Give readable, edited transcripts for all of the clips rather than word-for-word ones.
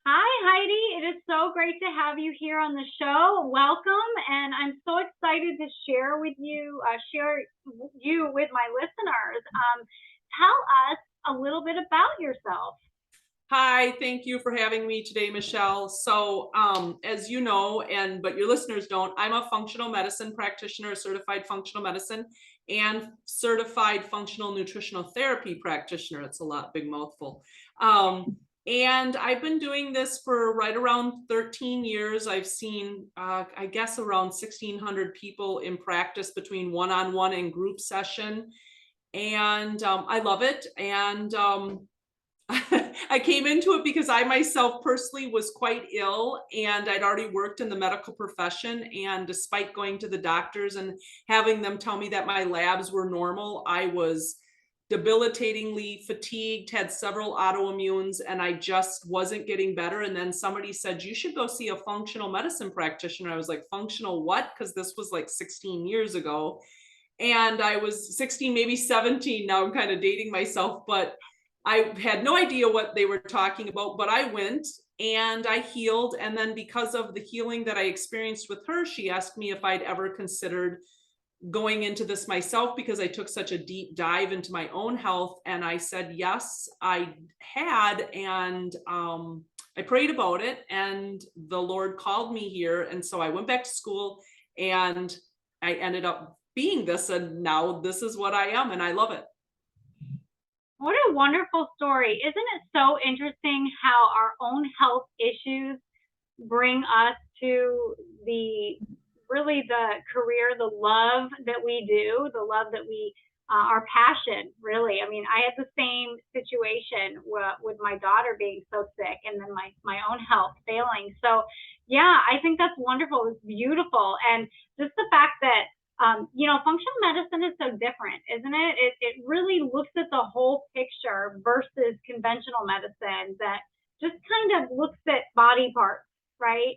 Hi, Heidi. It is so great to have you here on the show. Welcome, and I'm so excited to share you with my listeners. Tell us a little bit about yourself. Hi, thank you for having me today, Michelle. As you know, but your listeners don't, I'm a functional medicine practitioner, a certified functional medicine and certified functional nutritional therapy practitioner. It's a lot, big mouthful. And I've been doing this for right around 13 years. I've seen, I guess, around 1,600 people in practice between one-on-one and group session. And I love it. I came into it because I myself personally was quite ill and I'd already worked in the medical profession. And despite going to the doctors and having them tell me that my labs were normal, I was debilitatingly fatigued, had several autoimmunes, and I just wasn't getting better. And then somebody said, "You should go see a functional medicine practitioner." I was like, "Functional what?" Because this was like 16 years ago. And I was 16, maybe 17. Now I'm kind of dating myself, but I had no idea what they were talking about, but I went and I healed. And then because of the healing that I experienced with her, she asked me if I'd ever considered going into this myself because I took such a deep dive into my own health. And I said, yes, I had. And I prayed about it and the Lord called me here. And so I went back to school and I ended up being this. And now this is what I am. And I love it. What a wonderful story. Isn't it so interesting how our own health issues bring us to the really the career, the love that we do, the love that we our passion, really. I mean, I had the same situation with my daughter being so sick and then my own health failing. So, yeah, I think that's wonderful. It's beautiful. And just the fact that, functional medicine is so different, isn't it? It really looks at the whole picture versus conventional medicine that just kind of looks at body parts, right?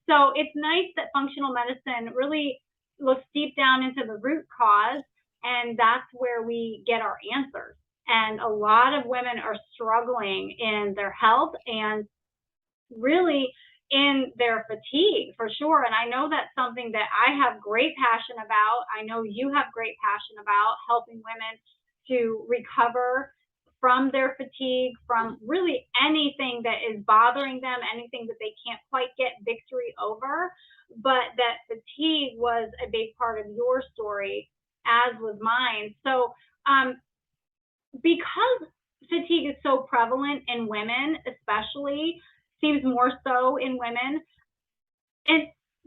So it's nice that functional medicine really looks deep down into the root cause, and that's where we get our answers. And a lot of women are struggling in their health and really in their fatigue for sure. And I know that's something that I have great passion about. I know you have great passion about helping women to recover from their fatigue, from really anything that is bothering them, anything that they can't quite get victory over. But that fatigue was a big part of your story, as was mine. So, because fatigue is so prevalent in women, especially, seems more so in women, and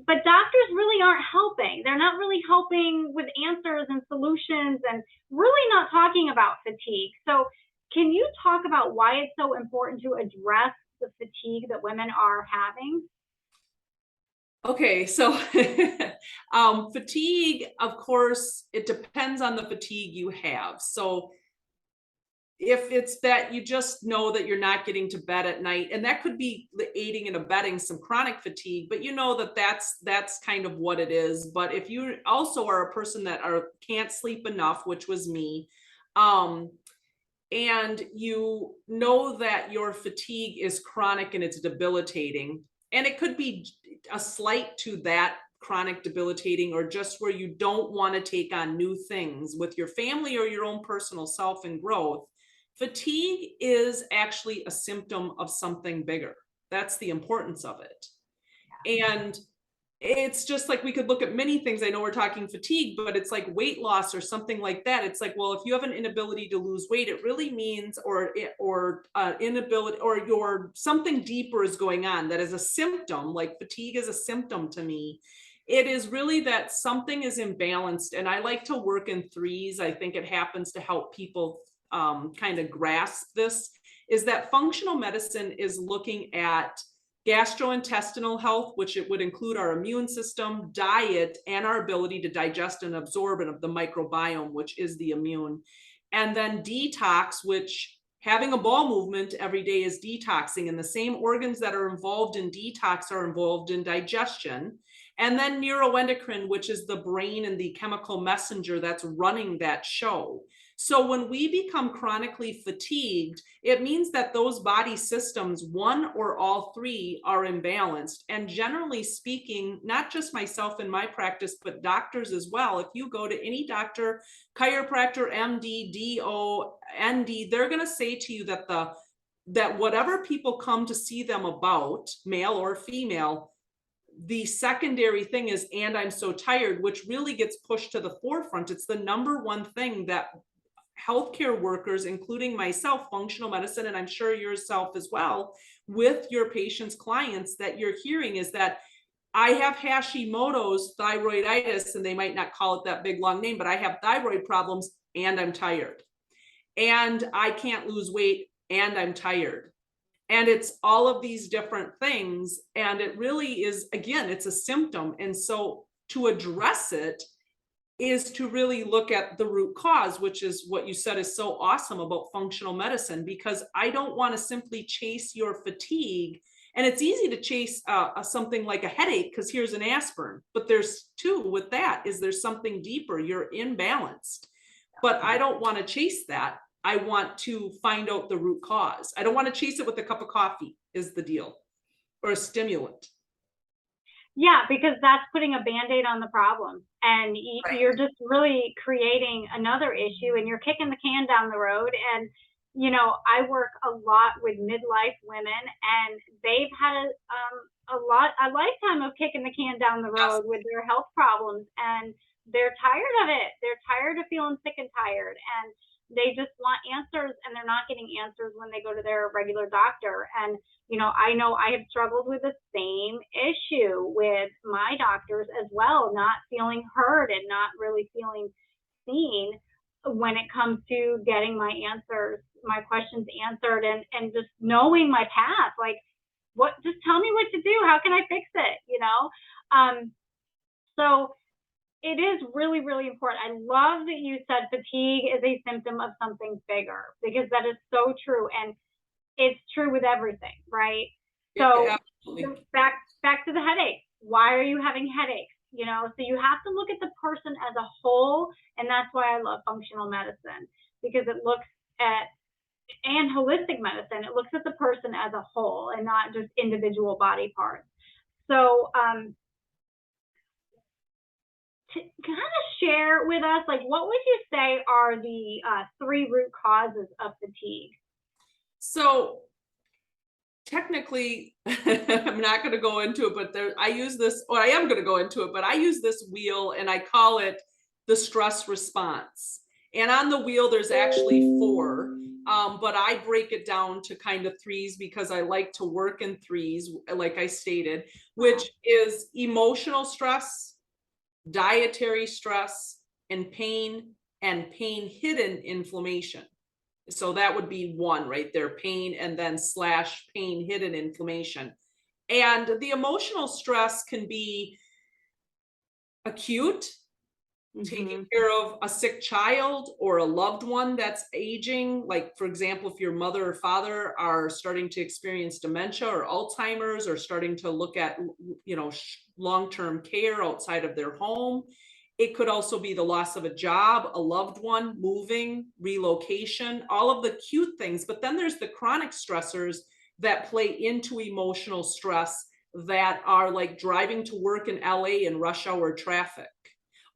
but doctors really aren't helping. They're not really helping with answers and solutions and really not talking about fatigue. So, can you talk about why it's so important to address the fatigue that women are having? Okay, so fatigue, of course, it depends on the fatigue you have. So if it's that you just know that you're not getting to bed at night, and that could be aiding and abetting some chronic fatigue, but you know that that's kind of what it is. But if you also are a person that can't sleep enough, which was me, um, and you know that your fatigue is chronic and it's debilitating, and it could be a slight to that chronic debilitating, or just where you don't want to take on new things with your family or your own personal self and growth. Fatigue is actually a symptom of something bigger. That's the importance of it. And it's just like we could look at many things. I know we're talking fatigue, but it's like weight loss or something like that. It's like, well, if you have an inability to lose weight, it really means, or inability, or your something deeper is going on. That is a symptom. Like fatigue is a symptom to me. It is really that something is imbalanced, and I like to work in threes. I think it happens to help people kind of grasp this. Is that functional medicine is looking at gastrointestinal health, which it would include our immune system, diet, and our ability to digest and absorb of the microbiome, which is the immune. And then detox, which having a bowel movement every day is detoxing, and the same organs that are involved in detox are involved in digestion. And then neuroendocrine, which is the brain and the chemical messenger that's running that show. So when we become chronically fatigued, it means that those body systems, one or all three, are imbalanced. And generally speaking, not just myself in my practice, but doctors as well. If you go to any doctor, chiropractor, MD, DO, ND, they're going to say to you that that whatever people come to see them about, male or female, the secondary thing is, and I'm so tired, which really gets pushed to the forefront. It's the number one thing that healthcare workers, including myself, functional medicine, and I'm sure yourself as well, with your patients, clients, that you're hearing is that I have Hashimoto's thyroiditis, and they might not call it that big long name, but I have thyroid problems and I'm tired. And I can't lose weight and I'm tired. And it's all of these different things. And it really is, again, it's a symptom. And so to address it is to really look at the root cause, which is what you said is so awesome about functional medicine, because I don't want to simply chase your fatigue. And it's easy to chase something like a headache because here's an aspirin, but there's two with that is there's something deeper. You're imbalanced, but I don't want to chase that. I want to find out the root cause. I don't want to chase it with a cup of coffee is the deal, or a stimulant. Yeah, because that's putting a Band-Aid on the problem, and Right. you're just really creating another issue, and you're kicking the can down the road. And I work a lot with midlife women, and they've had a lifetime of kicking the can down the Yes. road with their health problems, and they're tired of it. They're tired of feeling sick and tired, and they just want answers, and they're not getting answers when they go to their regular doctor. And I know I have struggled with the same issue with my doctors as well, not feeling heard and not really feeling seen when it comes to getting my answers, my questions answered, and just knowing my path. Like, just tell me what to do. How can I fix it? So it is really, really important. I love that you said fatigue is a symptom of something bigger, because that is so true. And it's true with everything, right? So Absolutely. back to the headache. Why are you having headaches? So you have to look at the person as a whole, and that's why I love functional medicine, because it looks at, and holistic medicine, it looks at the person as a whole and not just individual body parts. So to kind of share with us, like, what would you say are the 3 root causes of fatigue? So technically, I'm not going to go into it, but I use this, or I am going to go into it, but I use this wheel and I call it the stress response. And on the wheel, there's actually 4, but I break it down to kind of 3s because I like to work in 3s, like I stated, which is emotional stress, dietary stress, and pain hidden inflammation. So that would be 1 right there, pain, and then / pain hidden inflammation. And the emotional stress can be acute, taking care of a sick child or a loved one that's aging. Like, for example, if your mother or father are starting to experience dementia or Alzheimer's, or starting to look at, long-term care outside of their home. It could also be the loss of a job, a loved one, moving, relocation, all of the cute things. But then there's the chronic stressors that play into emotional stress, that are like driving to work in LA in rush hour traffic,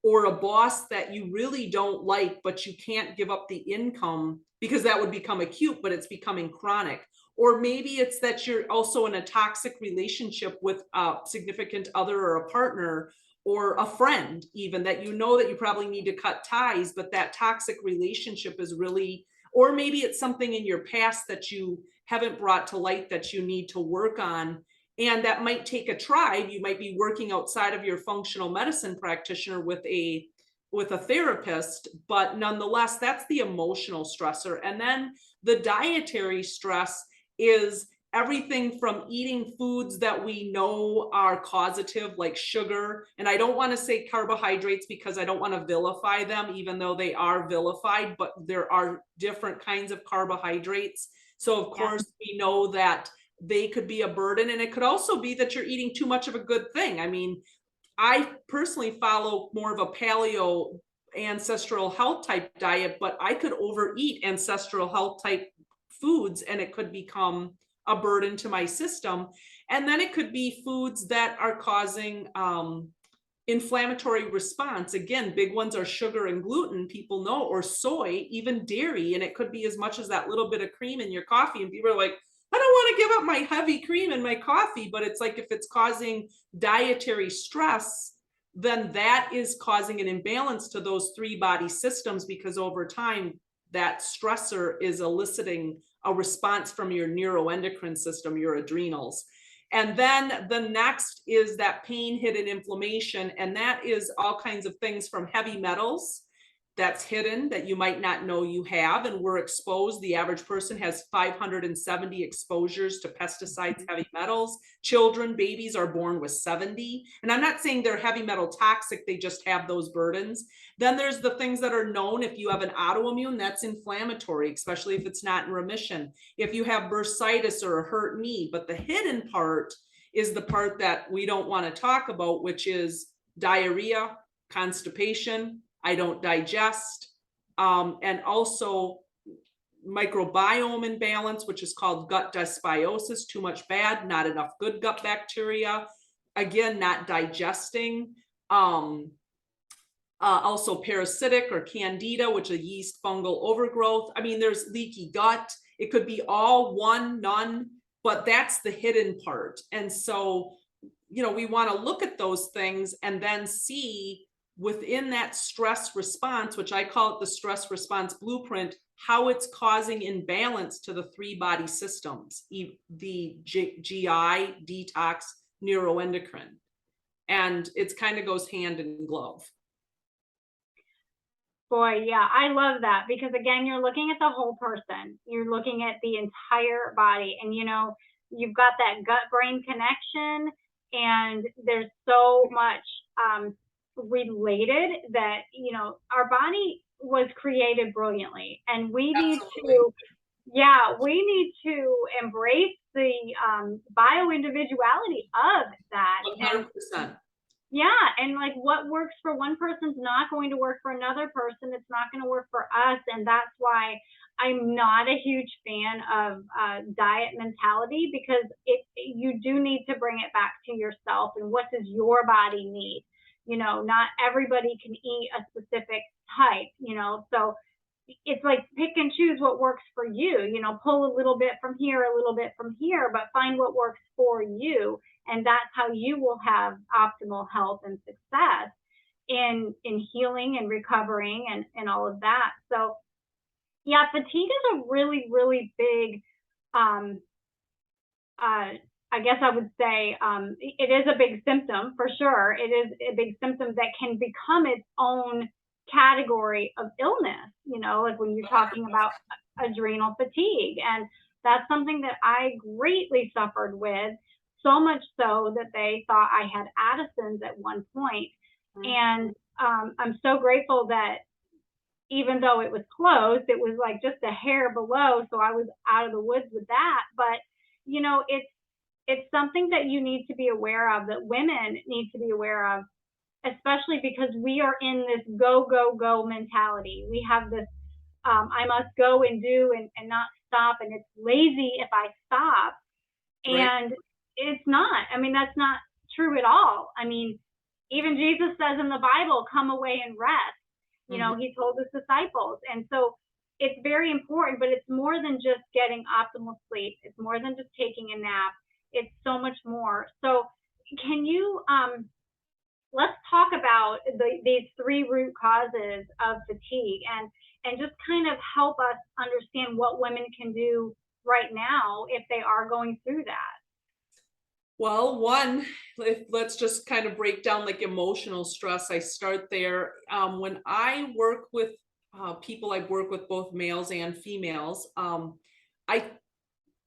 or a boss that you really don't like, but you can't give up the income because that would become acute, but it's becoming chronic. Or maybe it's that you're also in a toxic relationship with a significant other or a partner or a friend, even, that that you probably need to cut ties, but that toxic relationship is really, or maybe it's something in your past that you haven't brought to light that you need to work on. And that might take a tribe. You might be working outside of your functional medicine practitioner with a therapist, but nonetheless, that's the emotional stressor. And then the dietary stress is everything from eating foods that we know are causative, like sugar. And I don't want to say carbohydrates because I don't want to vilify them, even though they are vilified, but there are different kinds of carbohydrates. So of course, we know that they could be a burden, and it could also be that you're eating too much of a good thing. I mean, I personally follow more of a paleo ancestral health type diet, but I could overeat ancestral health type foods and it could become a burden to my system. And then it could be foods that are causing inflammatory response. Again, big ones are sugar and gluten, people know, or soy, even dairy. And it could be as much as that little bit of cream in your coffee. And people are like, I don't want to give up my heavy cream in my coffee. But it's like, if it's causing dietary stress, then that is causing an imbalance to those three body systems, because over time, that stressor is eliciting a response from your neuroendocrine system, your adrenals. And then the next is that pain, hidden inflammation. And that is all kinds of things from heavy metals that's hidden that you might not know you have. And we're exposed. The average person has 570 exposures to pesticides, heavy metals. Children, babies are born with 70. And I'm not saying they're heavy metal toxic, they just have those burdens. Then there's the things that are known. If you have an autoimmune, that's inflammatory, especially if it's not in remission. If you have bursitis or a hurt knee, but the hidden part is the part that we don't want to talk about, which is diarrhea, constipation, I don't digest, and also microbiome imbalance, which is called gut dysbiosis, too much bad, not enough good gut bacteria, again, not digesting, also parasitic or candida, which is a yeast fungal overgrowth. I mean, there's leaky gut. It could be all, one, none, but that's the hidden part. And so, we want to look at those things and then see within that stress response, which I call it the stress response blueprint, how it's causing imbalance to the three body systems, the GI, detox, neuroendocrine. And it's kind of goes hand in glove. Boy, yeah, I love that, because again, you're looking at the whole person. You're looking at the entire body, and you've got that gut brain connection, and there's so much related that our body was created brilliantly, and we need to embrace the bio individuality of that. 100%. Yeah, and like what works for one person's not going to work for another person. It's not going to work for us, and that's why I'm not a huge fan of diet mentality, because you do need to bring it back to yourself and what does your body need. Not everybody can eat a specific type. So it's like pick and choose what works for you. Pull a little bit from here, a little bit from here, but find what works for you. And that's how you will have optimal health and success in healing and recovering and all of that. So yeah, fatigue is a really, really big, I guess I would say it is a big symptom for sure. It is a big symptom that can become its own category of illness, like when you're talking about adrenal fatigue. And that's something that I greatly suffered with, so much so that they thought I had Addison's at one point. And I'm so grateful that even though it was close, it was like just a hair below, so I was out of the woods with that. But it's something that you need to be aware of, that women need to be aware of, especially because we are in this go, go, go mentality. We have this I must go and do and not stop, and it's lazy if I stop. And it's not. I mean, that's not true at all. I mean, even Jesus says in the Bible, come away and rest. He told his disciples. And so it's very important, but it's more than just getting optimal sleep. It's more than just taking a nap. It's so much more. So can you, let's talk about these three root causes of fatigue, and just kind of help us understand what women can do right now if they are going through that. Well, one, let's just kind of break down like emotional stress. I start there. When I work with people, I work with both males and females.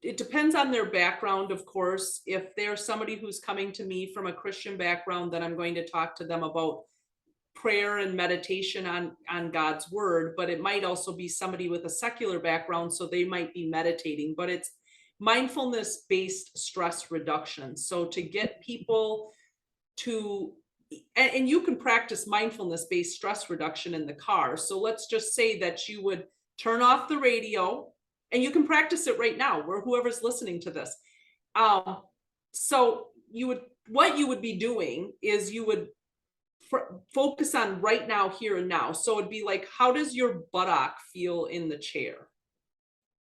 It depends on their background, of course. If they're somebody who's coming to me from a Christian background, then I'm going to talk to them about prayer and meditation on God's word. But it might also be somebody with a secular background, so they might be meditating. But it's mindfulness-based stress reduction. So to get people to and you can practice mindfulness-based stress reduction in the car. So let's just say that you would turn off the radio, and you can practice it right now, where whoever's listening to this. Um, so what you would be doing is you would focus on right now, here and now. So it'd be like, how does your buttock feel in the chair?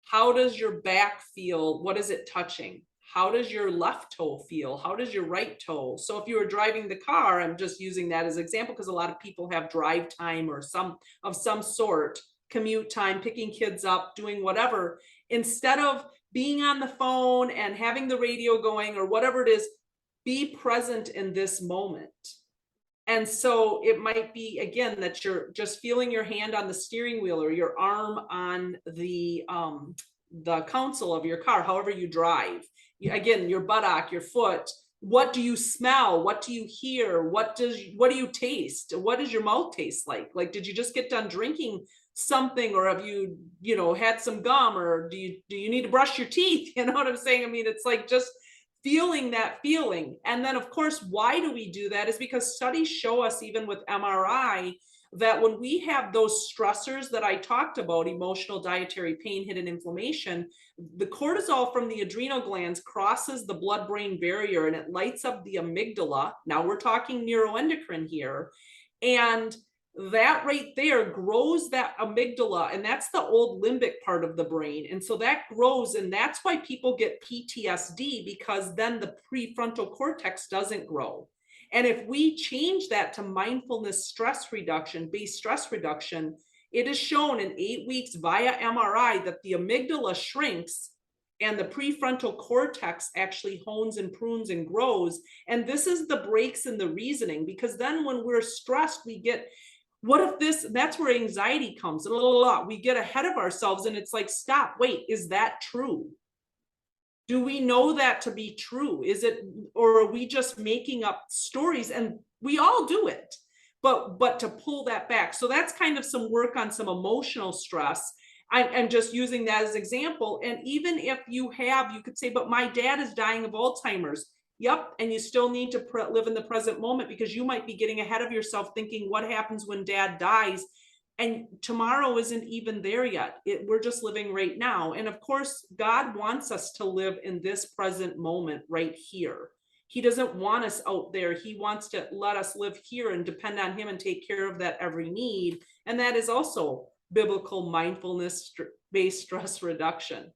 How does your back feel? What is it touching? How does your left toe feel? How does your right toe? So if you were driving the car, I'm just using that as an example because a lot of people have drive time or some sort, commute time, picking kids up, doing whatever. Instead of being on the phone and having the radio going or whatever it is, be present in this moment. And so it might be, again, that you're just feeling your hand on the steering wheel or your arm on the console of your car, however you drive. Again, your buttock, your foot. What do you smell? What do you hear? What do you taste? What does your mouth taste like? Like, did you just get done drinking something, or have you, had some gum, or do you need to brush your teeth? You know what I'm saying? I mean, it's like just feeling that feeling. And then, of course, why do we do that is because studies show us, even with MRI, that when we have those stressors that I talked about, emotional, dietary, pain, hidden inflammation, the cortisol from the adrenal glands crosses the blood-brain barrier and it lights up the amygdala. Now we're talking neuroendocrine here. And that right there grows that amygdala, and that's the old limbic part of the brain. And so that grows, and that's why people get PTSD, because then the prefrontal cortex doesn't grow. And if we change that to mindfulness stress reduction, based stress reduction, it is shown in 8 weeks via MRI that the amygdala shrinks and the prefrontal cortex actually hones and prunes and grows. And this is the breaks in the reasoning, because then when we're stressed, we get, what if this, that's where anxiety comes. We get ahead of ourselves and it's like, stop, wait, is that true? Do we know that to be true? Is it, or are we just making up stories? And we all do it, but to pull that back. So that's kind of some work on some emotional stress. I'm just using that as an example. And even if you could say, but my dad is dying of Alzheimer's. Yep. And you still need to live in the present moment, because you might be getting ahead of yourself thinking what happens when dad dies. And tomorrow isn't even there yet. We're just living right now. And of course, God wants us to live in this present moment right here. He doesn't want us out there. He wants to let us live here and depend on him and take care of that every need. And that is also biblical mindfulness-based stress reduction.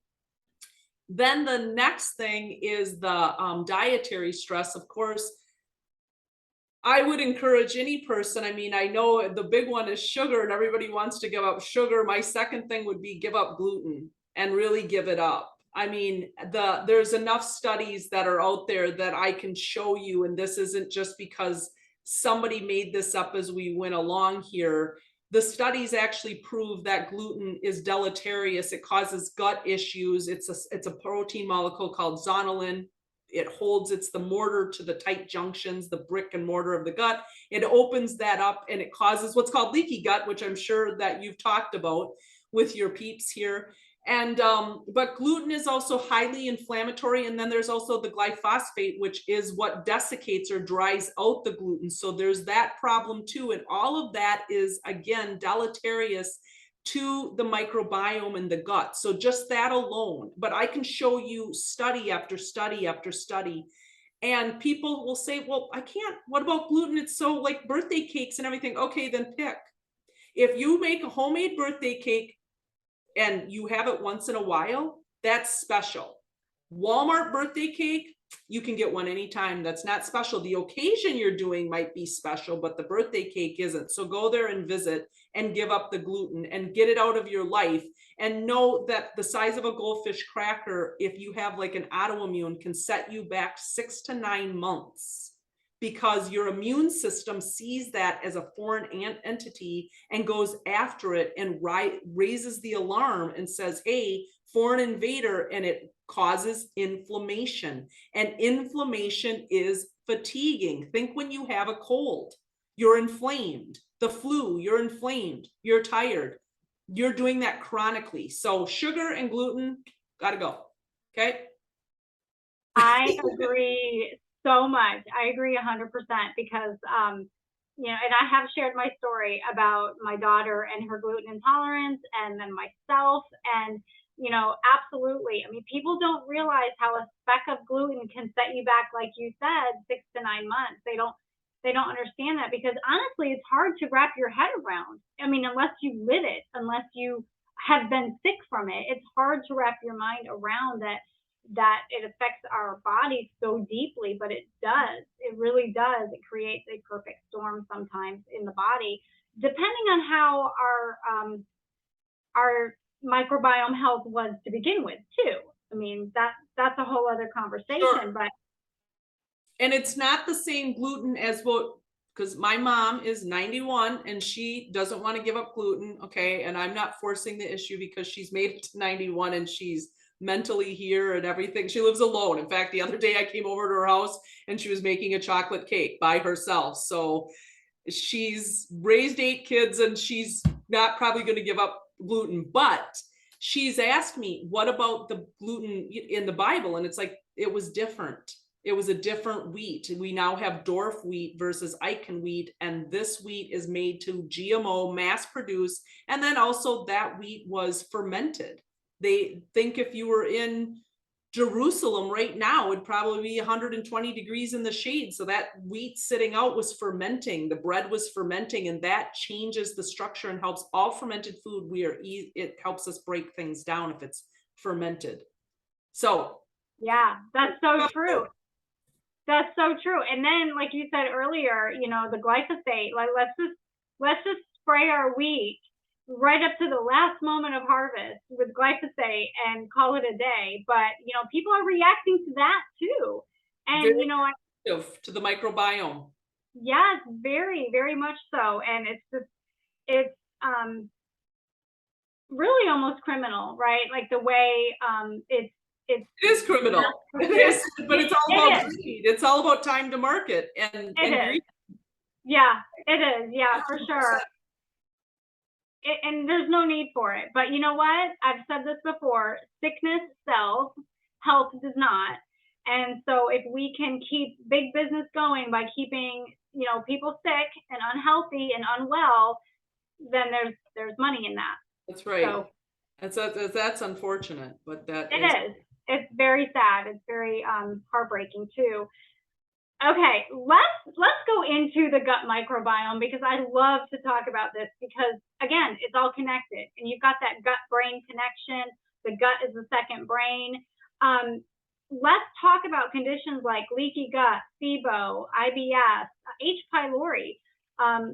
Then the next thing is the dietary stress. Of course, I would encourage any person. I mean, I know the big one is sugar, and everybody wants to give up sugar. My second thing would be give up gluten and really give it up. I mean, there's enough studies that are out there that I can show you, and this isn't just because somebody made this up as we went along here. The studies actually prove that gluten is deleterious. It causes gut issues. It's a protein molecule called zonulin. It's the mortar to the tight junctions, the brick and mortar of the gut. It opens that up and it causes what's called leaky gut, which I'm sure that you've talked about with your peeps here. And but gluten is also highly inflammatory. And then there's also the glyphosate, which is what desiccates or dries out the gluten. So there's that problem too. And all of that is, again, deleterious to the microbiome in the gut. So just that alone. But I can show you study after study after study. And people will say, well, I can't, what about gluten? It's so like birthday cakes and everything. Okay, then pick. If you make a homemade birthday cake and you have it once in a while, that's special. Walmart birthday cake, you can get one anytime. That's not special. The occasion you're doing might be special, but the birthday cake isn't. So go there and visit and give up the gluten and get it out of your life. And know that the size of a goldfish cracker, if you have like an autoimmune, can set you back 6 to 9 months, because your immune system sees that as a foreign entity and goes after it and raises the alarm and says, hey, foreign invader, and it causes inflammation. And inflammation is fatiguing. Think when you have a cold, you're inflamed. The flu, you're inflamed, you're tired. You're doing that chronically. So sugar and gluten, gotta go. Okay. I agree so much. I agree 100% because, and I have shared my story about my daughter and her gluten intolerance and then myself. And, absolutely. I mean, people don't realize how a speck of gluten can set you back, like you said, 6 to 9 months. They don't understand that because honestly, it's hard to wrap your head around. I mean, unless you live it, unless you have been sick from it, it's hard to wrap your mind around that it affects our bodies so deeply, but it does. It really does. It creates a perfect storm sometimes in the body, depending on how our microbiome health was to begin with, too. I mean, that's a whole other conversation, Sure. but And it's not the same gluten as what, because my mom is 91 and she doesn't want to give up gluten. Okay. And I'm not forcing the issue because she's made it to 91 and she's mentally here and everything. She lives alone. In fact, the other day I came over to her house and she was making a chocolate cake by herself. So she's raised 8 kids and she's not probably going to give up gluten, but she's asked me, what about the gluten in the Bible? And it's like, it was different. It was a different wheat. We now have Dwarf wheat versus Icon wheat, and this wheat is made to GMO, mass produce, and then also that wheat was fermented. They think if you were in Jerusalem right now, it'd probably be 120 degrees in the shade. So that wheat sitting out was fermenting. The bread was fermenting, and that changes the structure and helps all fermented food. It helps us break things down if it's fermented. So yeah, that's so true. That's so true. And then, like you said earlier, the glyphosate, like let's just spray our wheat right up to the last moment of harvest with glyphosate and call it a day. But people are reacting to that too. And very to the microbiome. yes, very, very much so. And it's really almost criminal, right? Like the way It is criminal. It is, but it's all about greed. It's all about time to market and greed. Yeah, it is. Yeah, for sure. And there's no need for it. But you know what? I've said this before, sickness sells, health does not. And so if we can keep big business going by keeping, people sick and unhealthy and unwell, then there's money in that. That's right. So that's unfortunate, but that it is. It's very sad. It's very heartbreaking too. Okay, let's go into the gut microbiome because I love to talk about this because again, it's all connected, and you've got that gut brain connection. The gut is the second brain. Let's talk about conditions like leaky gut, SIBO, IBS, H. pylori.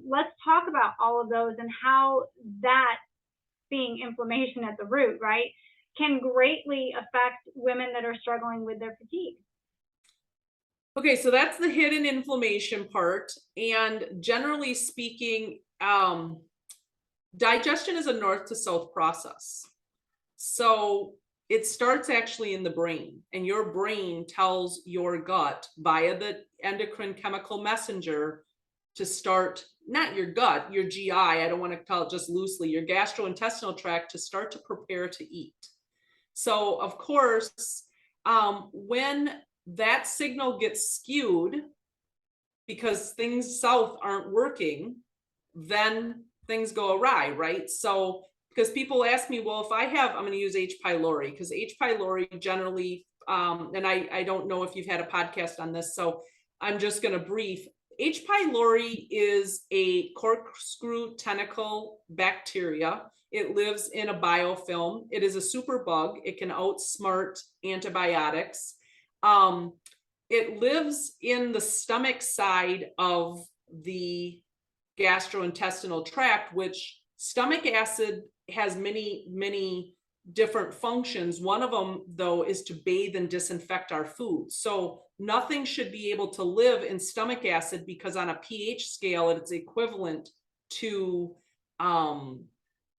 Let's talk about all of those and how that being inflammation at the root, right, can greatly affect women that are struggling with their fatigue. Okay, so that's the hidden inflammation part. And generally speaking, digestion is a north to south process. So it starts actually in the brain, and your brain tells your gut via the endocrine chemical messenger to start, not your gut, your GI, I don't want to call it just loosely, your gastrointestinal tract to start to prepare to eat. So of course, when that signal gets skewed because things south aren't working, then things go awry, right? So because people ask me, well, if I have, I'm going to use H. pylori because H. pylori generally, and I don't know if you've had a podcast on this, so I'm just going to brief. H. pylori is a corkscrew tentacle bacteria. It lives in a biofilm. It is a super bug. It can outsmart antibiotics. It lives in the stomach side of the gastrointestinal tract, which stomach acid has many, many different functions. One of them, though, is to bathe and disinfect our food. So nothing should be able to live in stomach acid because on a pH scale, it's equivalent to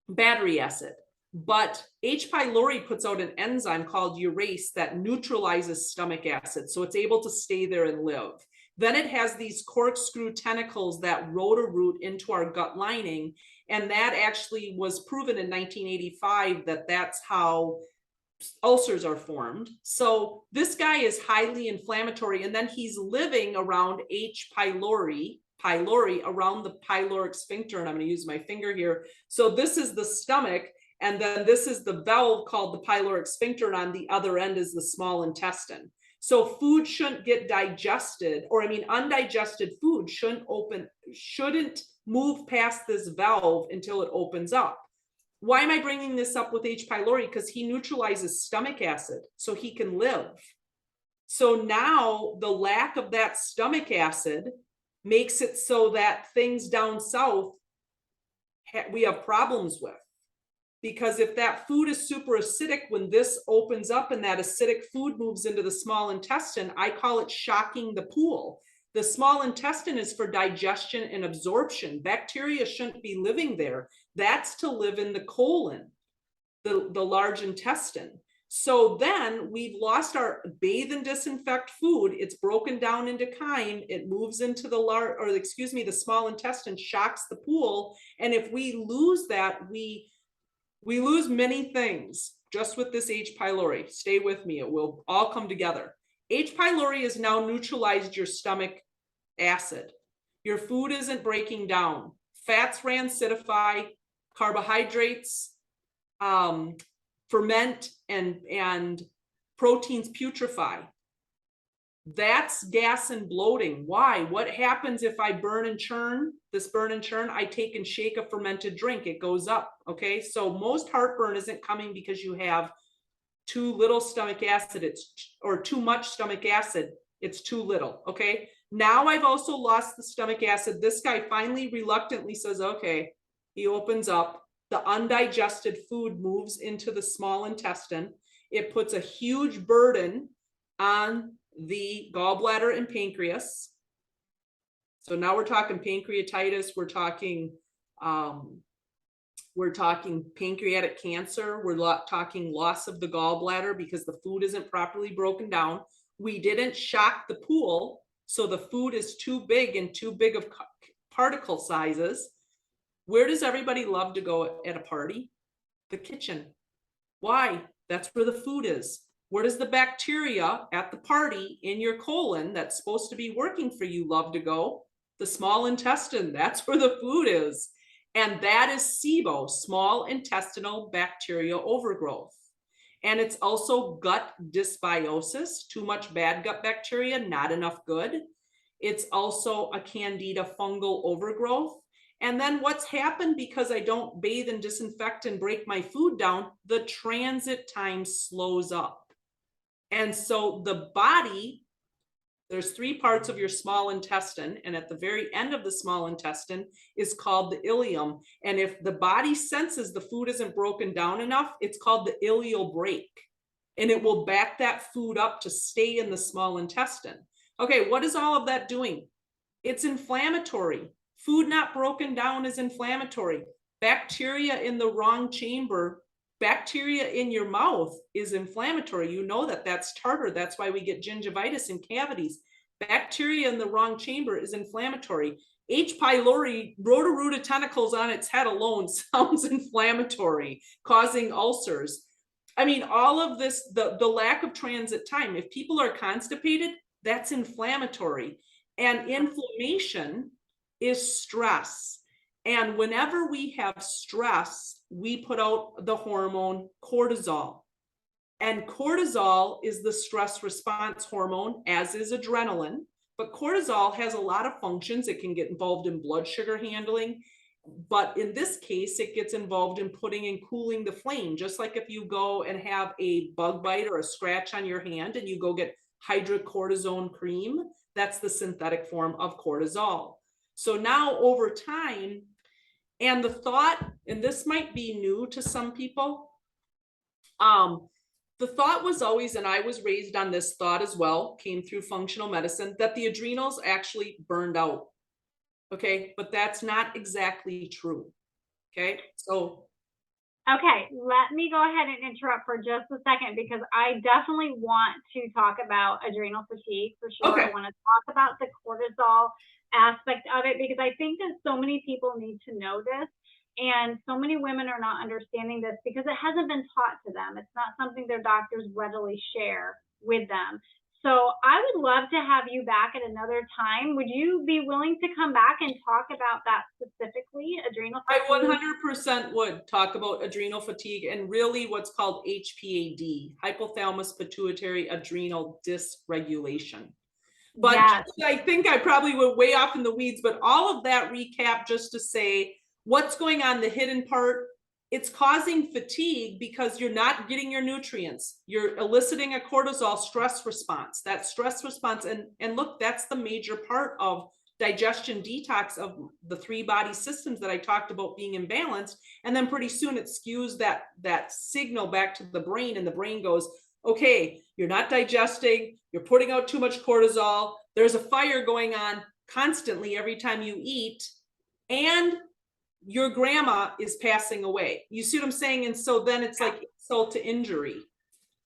battery acid. But H. pylori puts out an enzyme called urease that neutralizes stomach acid, so it's able to stay there and live. Then it has these corkscrew tentacles that root into our gut lining, and that actually was proven in 1985 that that's how ulcers are formed. So this guy is highly inflammatory, and then he's living around H. pylori around the pyloric sphincter, and I'm going to use my finger here. So this is the stomach, and then this is the valve called the pyloric sphincter, and on the other end is the small intestine. So food shouldn't get digested, or I mean undigested food shouldn't move past this valve until it opens up. Why am I bringing this up with H. pylori? Because he neutralizes stomach acid so he can live. So now the lack of that stomach acid makes it so that things down south we have problems with. Because if that food is super acidic, when this opens up and that acidic food moves into the small intestine, I call it shocking the pool. The small intestine is for digestion and absorption. Bacteria shouldn't be living there. That's to live in the colon, the large intestine. So then we've lost our bathe and disinfect food. It's broken down into chyme. It moves into the small intestine, shocks the pool. And if we lose that, we lose many things just with this H. pylori. Stay with me. It will all come together. H. pylori has now neutralized your stomach acid. Your food isn't breaking down. Fats rancidify, carbohydrates ferment, and proteins putrefy. That's gas and bloating. Why? What happens if I burn and churn? I take and shake a fermented drink. It goes up. Okay. So most heartburn isn't coming because you have too little stomach acid, or too much stomach acid. It's too little. Okay. Now I've also lost the stomach acid. This guy finally reluctantly says, okay, he opens up. The undigested food moves into the small intestine. It puts a huge burden on the gallbladder and pancreas. So now we're talking pancreatitis, we're talking pancreatic cancer, we're talking loss of the gallbladder because the food isn't properly broken down. We didn't shock the pool, so the food is too big and too big of particle sizes. Where does everybody love to go at a party? The kitchen. Why? That's where the food is. Where does the bacteria at the party in your colon that's supposed to be working for you love to go? The small intestine. That's where the food is. And that is SIBO, small intestinal bacterial overgrowth. And it's also gut dysbiosis, too much bad gut bacteria, not enough good. It's also a candida fungal overgrowth. And then what's happened because I don't bathe and disinfect and break my food down, the transit time slows up. And so the body, there's 3 parts of your small intestine, and at the very end of the small intestine is called the ileum. And if the body senses the food isn't broken down enough, it's called the ileal brake. And it will back that food up to stay in the small intestine. Okay, what is all of that doing? It's inflammatory. Food not broken down is inflammatory. Bacteria in the wrong chamber, bacteria in your mouth is inflammatory. You know that that's tartar. That's why we get gingivitis and cavities. Bacteria in the wrong chamber is inflammatory. H. pylori, roto-rooted tentacles on its head alone sounds inflammatory, causing ulcers. I mean, all of this, the lack of transit time, if people are constipated, that's inflammatory. And inflammation is stress. And whenever we have stress, we put out the hormone cortisol. And cortisol is the stress response hormone, as is adrenaline. But cortisol has a lot of functions. It can get involved in blood sugar handling. But in this case, it gets involved in putting and cooling the flame. Just like if you go and have a bug bite or a scratch on your hand and you go get hydrocortisone cream, that's the synthetic form of cortisol. So now over time, and the thought, and this might be new to some people, the thought was always, and I was raised on this thought as well, came through functional medicine, that the adrenals actually burned out. Okay, but that's not exactly true. Okay, so. Okay, let me go ahead and interrupt for just a second because I definitely want to talk about adrenal fatigue for sure. Okay. I want to talk about the cortisol aspect of it because I think that so many people need to know this. And so many women are not understanding this because it hasn't been taught to them. It's not something their doctors readily share with them. So I would love to have you back at another time. Would you be willing to come back and talk about that specifically, adrenal I fatigue? 100% would talk about adrenal fatigue and really what's called HPAD, hypothalamus pituitary adrenal dysregulation. But Yes, I think I probably went way off in the weeds, but all of that recap just to say what's going on, the hidden part, it's causing fatigue because you're not getting your nutrients. You're eliciting a cortisol stress response. That stress response, and look, that's the major part of digestion detox of the three body systems that I talked about being imbalanced. And then pretty soon it skews that signal back to the brain, and the brain goes, okay, you're not digesting, you're putting out too much cortisol, there's a fire going on constantly every time you eat, and your grandma is passing away. You see what I'm saying? And so then it's like insult to injury.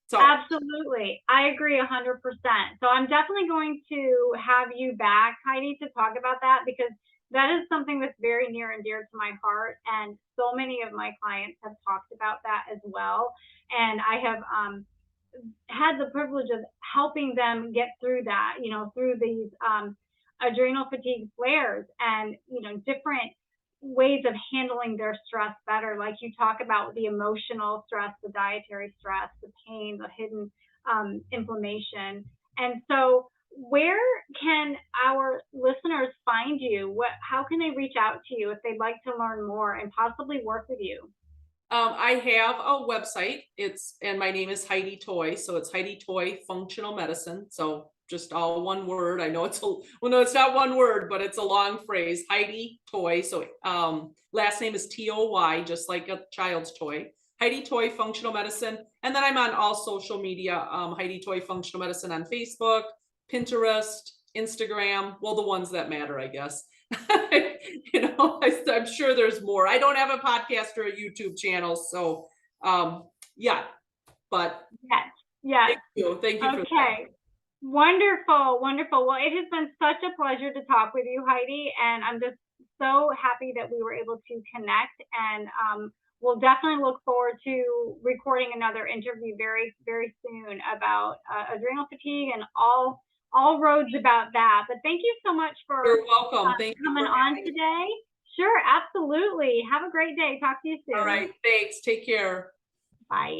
So absolutely. I agree 100%. So I'm definitely going to have you back, Heidi, to talk about that, because that is something that's very near and dear to my heart. And so many of my clients have talked about that as well. And I have had the privilege of helping them get through that, through these adrenal fatigue flares and, different ways of handling their stress better. Like you talk about the emotional stress, the dietary stress, the pain, the hidden inflammation. And so, where can our listeners find you? How can they reach out to you if they'd like to learn more and possibly work with you? I have a website. And my name is Heidi Toy. So it's Heidi Toy Functional Medicine. So just all one word. I know well, no, it's not one word, but it's a long phrase. Heidi Toy. So last name is Toy, just like a child's toy. Heidi Toy Functional Medicine. And then I'm on all social media. Heidi Toy Functional Medicine on Facebook, Pinterest, Instagram. Well, the ones that matter, I guess. I'm sure there's more. I don't have a podcast or a YouTube channel, so yeah. But Yes, yes. thank you for that. Okay. Wonderful, wonderful. Well, it has been such a pleasure to talk with you, Heidi, and I'm just so happy that we were able to connect. And we'll definitely look forward to recording another interview very, very soon about adrenal fatigue and all roads about that. But thank you so much for You're welcome. Thank you coming for on having me. today. Sure, absolutely. Have a great day. Talk to you soon. All right, thanks. Take care. Bye.